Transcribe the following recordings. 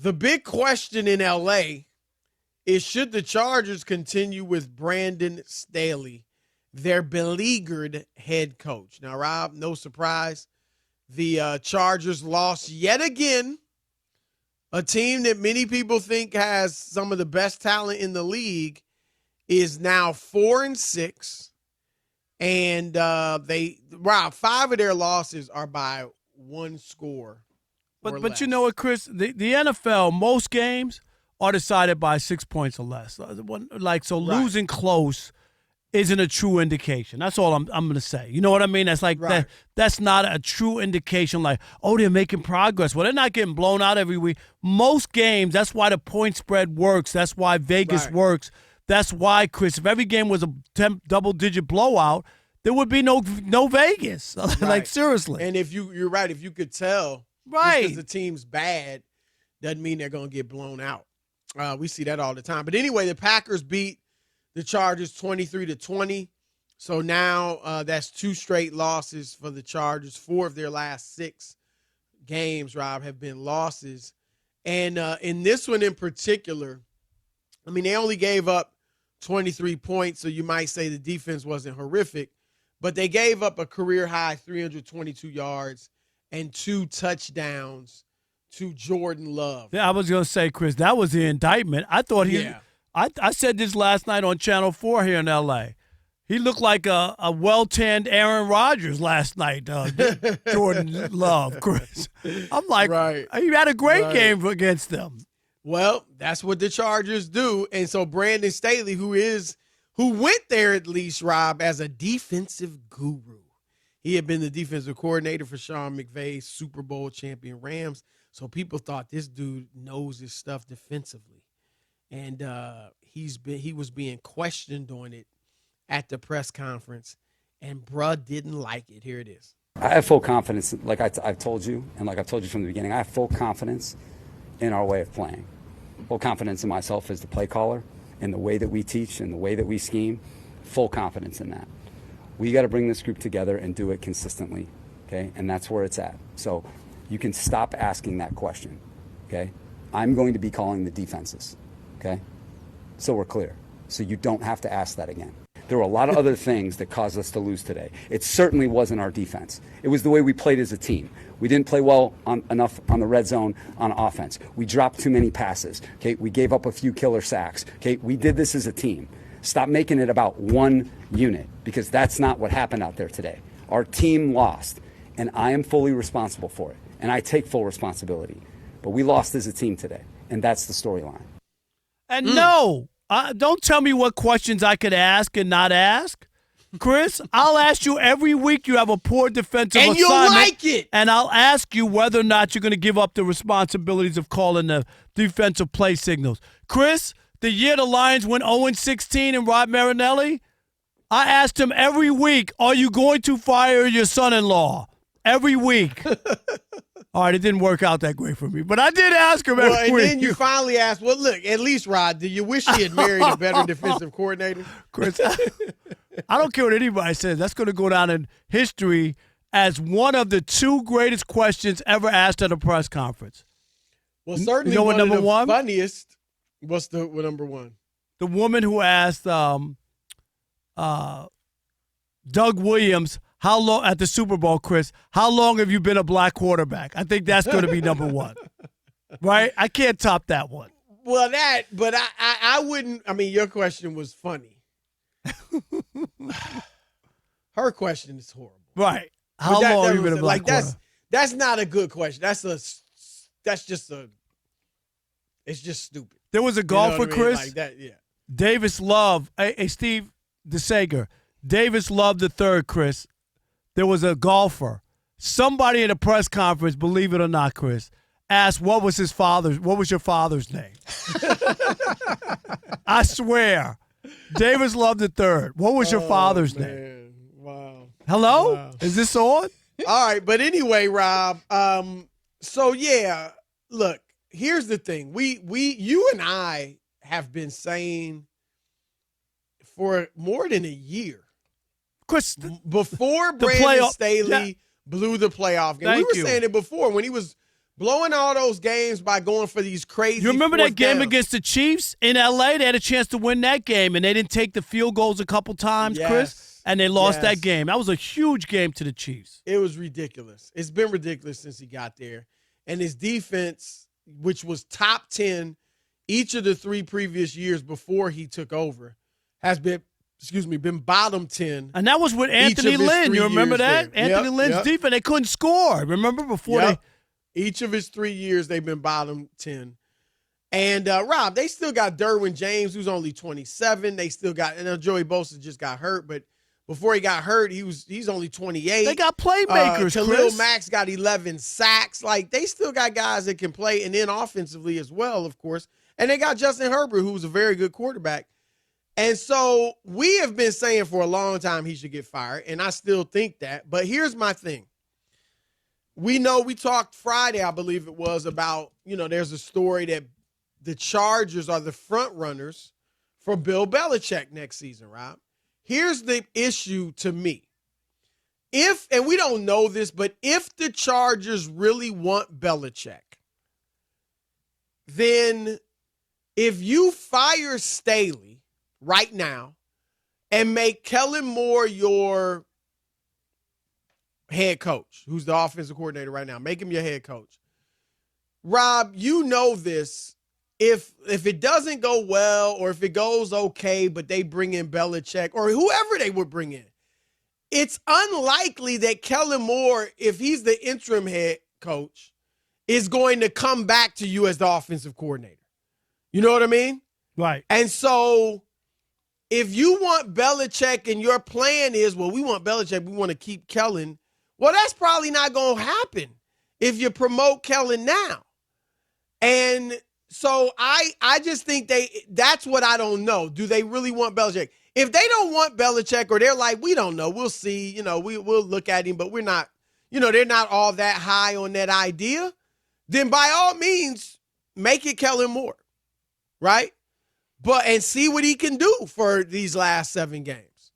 The big question in L.A. is, should the Chargers continue with Brandon Staley, their beleaguered head coach? Now, Rob, no surprise, the Chargers lost yet again. A team that many people think has some of the best talent in the league is now 4-6. And Rob, 5 of their losses are by one score. But you know what, Chris? The NFL, most games are decided by 6 points or less. Losing close isn't a true indication. That's all I'm going to say. You know what I mean? That's like that's not a true indication like, oh, they're making progress. Well, they're not getting blown out every week. Most games, that's why the point spread works. That's why Vegas works. That's why, Chris, if every game was a double-digit blowout, there would be no Vegas. Like, seriously. And if you're right, if you could tell, because the team's bad, doesn't mean they're going to get blown out. We see that all the time. But anyway, the Packers beat the Chargers 23-20. So now that's 2 straight losses for the Chargers. 4 of their last 6 games, Rob, have been losses. And in this one in particular, I mean, they only gave up 23 points, so you might say the defense wasn't horrific, but they gave up a career-high 322 yards and 2 touchdowns to Jordan Love. Yeah, I was going to say, Chris, that was the indictment. I thought I said this last night on Channel 4 here in L.A. He looked like a well-tanned Aaron Rodgers last night, Jordan Love, Chris. I'm like, he had a great game against them. Well, that's what the Chargers do. And so Brandon Staley, who went there at least, Rob, as a defensive guru. He had been the defensive coordinator for Sean McVay's Super Bowl champion Rams. So people thought this dude knows his stuff defensively. And he was being questioned on it at the press conference, and bruh didn't like it. Here it is. I have full confidence, like I've told you, and like I've told you from the beginning, I have full confidence in our way of playing. Full confidence in myself as the play caller, in the way that we teach, and the way that we scheme. Full confidence in that. We got to bring this group together and do it consistently, okay? And that's where it's at. So you can stop asking that question, okay? I'm going to be calling the defenses, okay? So we're clear. So you don't have to ask that again. There were a lot of other things that caused us to lose today. It certainly wasn't our defense. It was the way we played as a team. We didn't play well enough on the red zone on offense. We dropped too many passes. Okay, we gave up a few killer sacks. Okay, we did this as a team. Stop making it about one unit, because that's not what happened out there today. Our team lost, and I am fully responsible for it, and I take full responsibility. But we lost as a team today, and that's the storyline. And no, don't tell me what questions I could ask and not ask. Chris, I'll ask you every week you have a poor defensive assignment. And you'll like it. And I'll ask you whether or not you're going to give up the responsibilities of calling the defensive play signals. Chris, the year the Lions went 0-16 and Rod Marinelli, I asked him every week, are you going to fire your son-in-law? Every week. All right, it didn't work out that great for me, but I did ask him every week. And then you finally asked, well, look, at least, Rod, do you wish he had married a better defensive coordinator? Chris, I don't care what anybody says. That's going to go down in history as one of the 2 greatest questions ever asked at a press conference. Well, certainly you know what, one number of the one? funniest. What's what number one? The woman who asked Doug Williams, how long at the Super Bowl, Chris, how long have you been a black quarterback? I think that's going to be number 1. Right? I can't top that one. Well, but I wouldn't. I mean, your question was funny. Her question is horrible. Right. How long have you been a black quarterback? That's not a good question. It's just stupid. There was a golfer, you know Chris. Like that, yeah. Davis Love. Hey, Steve DeSager. Davis Love III, Chris. There was a golfer. Somebody in a press conference, believe it or not, Chris, asked what was your father's name? I swear. Davis Love III. What was your father's name? Wow. Hello? Wow. Is this on? All right, but anyway, Rob, so yeah, look, here's the thing. You and I have been saying for more than a year, Chris, before Brandon Staley blew the playoff game. We were saying it before when he was blowing all those games by going for these crazy. You remember that game downs. against the Chiefs in L.A.? They had a chance to win that game, and they didn't take the field goals a couple times, Chris, and they lost that game. That was a huge game to the Chiefs. It was ridiculous. It's been ridiculous since he got there. And his defense, which was top 10 each of the 3 previous years before he took over, has been bottom 10. And that was with Anthony Lynn. You remember that? There. Anthony Lynn's defense, they couldn't score. Remember before they – each of his 3 years, they've been bottom 10. And, Rob, they still got Derwin James, who's only 27. They still got – and Joey Bosa just got hurt. But before he got hurt, he's only 28. They got playmakers, Khalil Mack's got 11 sacks. Like, they still got guys that can play, and then offensively as well, of course. And they got Justin Herbert, who's a very good quarterback. And so we have been saying for a long time he should get fired, and I still think that. But here's my thing. We know we talked Friday, I believe it was, about, there's a story that the Chargers are the front runners for Bill Belichick next season, Rob. Here's the issue to me. And we don't know this, but if the Chargers really want Belichick, then if you fire Staley right now and make Kellen Moore your head coach, who's the offensive coordinator right now, make him your head coach. Rob, you know this. If it doesn't go well or if it goes okay, but they bring in Belichick or whoever they would bring in, it's unlikely that Kellen Moore, if he's the interim head coach, is going to come back to you as the offensive coordinator. You know what I mean? Right. And so if you want Belichick and your plan is, well, we want Belichick, we want to keep Kellen, well, that's probably not going to happen if you promote Kellen now. And so I just think that's what I don't know. Do they really want Belichick? If they don't want Belichick or they're like, we don't know, we'll see, we'll look at him, but we're not, they're not all that high on that idea, then by all means, make it Kellen Moore, right? And see what he can do for these last 7 games.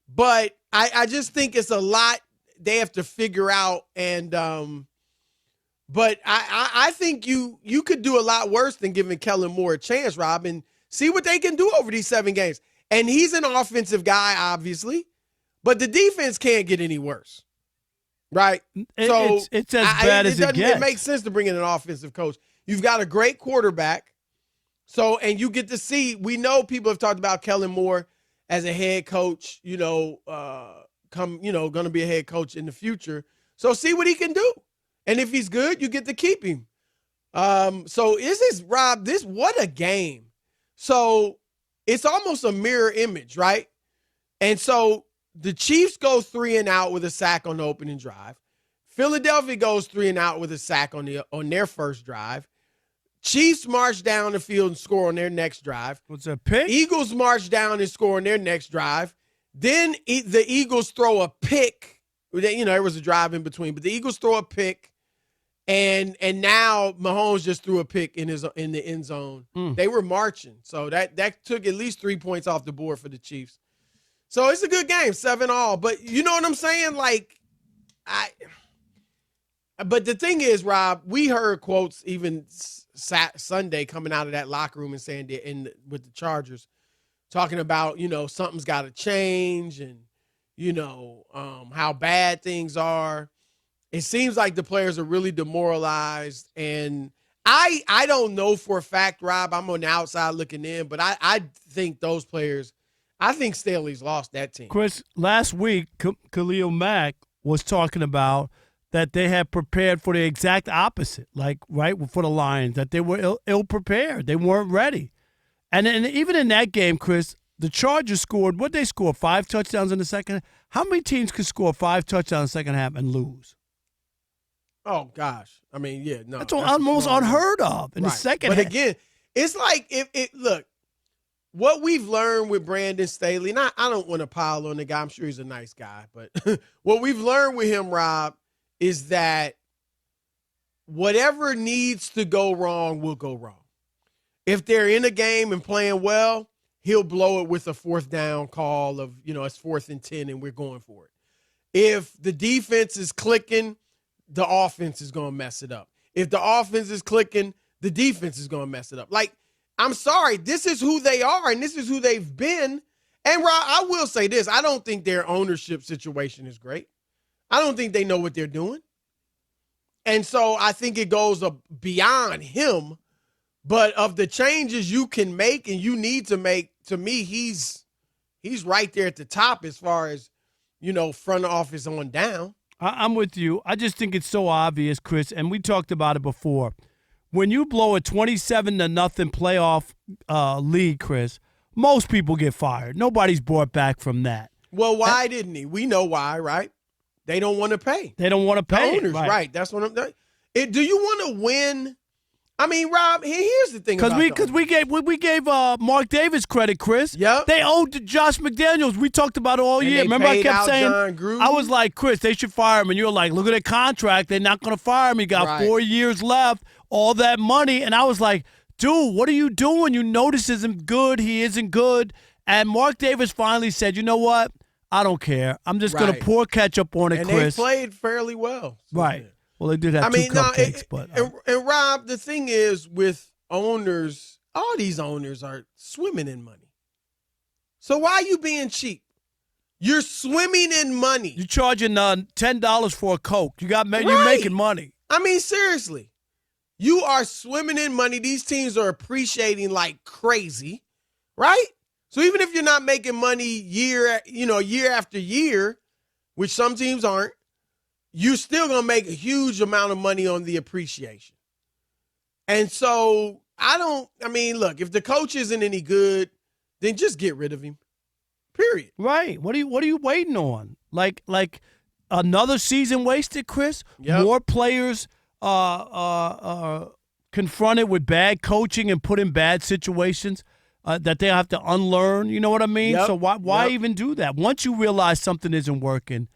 But I just think it's a lot they have to figure out. And but I think you could do a lot worse than giving Kellen Moore a chance, Rob, and see what they can do over these 7 games. And he's an offensive guy, obviously, but the defense can't get any worse, right? So it's as bad as it gets. It makes sense to bring in an offensive coach. You've got a great quarterback. So, and you get to see, we know people have talked about Kellen Moore as a head coach, going to be a head coach in the future. So see what he can do. And if he's good, you get to keep him. So Rob, what a game. So it's almost a mirror image, right? And so the Chiefs go 3 and out with a sack on the opening drive. Philadelphia goes 3 and out with a sack on their first drive. Chiefs march down the field and score on their next drive. What's a pick? Eagles march down and score on their next drive. Then the Eagles throw a pick. There was a drive in between, but the Eagles throw a pick, and now Mahomes just threw a pick in the end zone. They were marching, so that took at least 3 points off the board for the Chiefs. So it's a good game, 7-all. But you know what I'm saying? But the thing is, Rob, we heard quotes even Sunday coming out of that locker room and saying with the Chargers, talking about, something's got to change and, how bad things are. It seems like the players are really demoralized. And I don't know for a fact, Rob, I'm on the outside looking in, but I think those players, I think Staley's lost that team. Chris, last week, Khalil Mack was talking about that they had prepared for the exact opposite, for the Lions, that they were ill-prepared. They weren't ready. And even in that game, Chris, the Chargers scored, what they scored, 5 touchdowns in the second half? How many teams could score 5 touchdowns in the second half and lose? Oh, gosh. I mean, yeah, no. That's almost unheard of in the second half. But again, it's like, look, what we've learned with Brandon Staley, and I don't want to pile on the guy. I'm sure he's a nice guy. But what we've learned with him, Rob, is that whatever needs to go wrong will go wrong. If they're in a game and playing well, he'll blow it with a 4th down call of, it's 4th and 10 and we're going for it. If the defense is clicking, the offense is going to mess it up. If the offense is clicking, the defense is going to mess it up. Like, I'm sorry, this is who they are, and this is who they've been. And, Rob, I will say this. I don't think their ownership situation is great. I don't think they know what they're doing. And so I think it goes beyond him. But of the changes you can make and you need to make, to me, he's right there at the top as far as, front office on down. I'm with you. I just think it's so obvious, Chris, and we talked about it before. When you blow a 27-0 playoff lead, Chris, most people get fired. Nobody's brought back from that. Well, why didn't he? We know why, right? They don't want to pay. They don't want to pay. The owners, right? That's what I'm. Do you want to win? I mean, Rob, here's the thing. Because we gave Mark Davis credit, Chris. Yep. They owed to Josh McDaniels. We talked about it all year. Remember, I kept saying, I was like, Chris, they should fire him. And you were like, look at their contract. They're not going to fire him. He got 4 years left, all that money. And I was like, dude, what are you doing? You know this isn't good. He isn't good. And Mark Davis finally said, you know what? I don't care. I'm just going to pour ketchup on it, Chris. And they played fairly well. Right. Well, they did have two cupcakes. And Rob, the thing is with owners, all these owners are swimming in money. So why are you being cheap? You're swimming in money. You're charging $10 for a Coke. You're making money. I mean, seriously. You are swimming in money. These teams are appreciating like crazy, right? So even if you're not making money year after year, which some teams aren't, you're still going to make a huge amount of money on the appreciation. And so look, if the coach isn't any good, then just get rid of him. Period. Right. What are you waiting on? Like another season wasted, Chris? Yep. More players confronted with bad coaching and put in bad situations that they have to unlearn. You know what I mean? Yep. So why even do that? Once you realize something isn't working,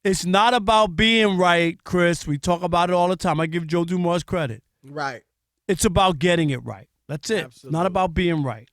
it's not about being right, Chris. We talk about it all the time. I give Joe Dumars credit. Right. It's about getting it right. That's it. Absolutely. Not about being right.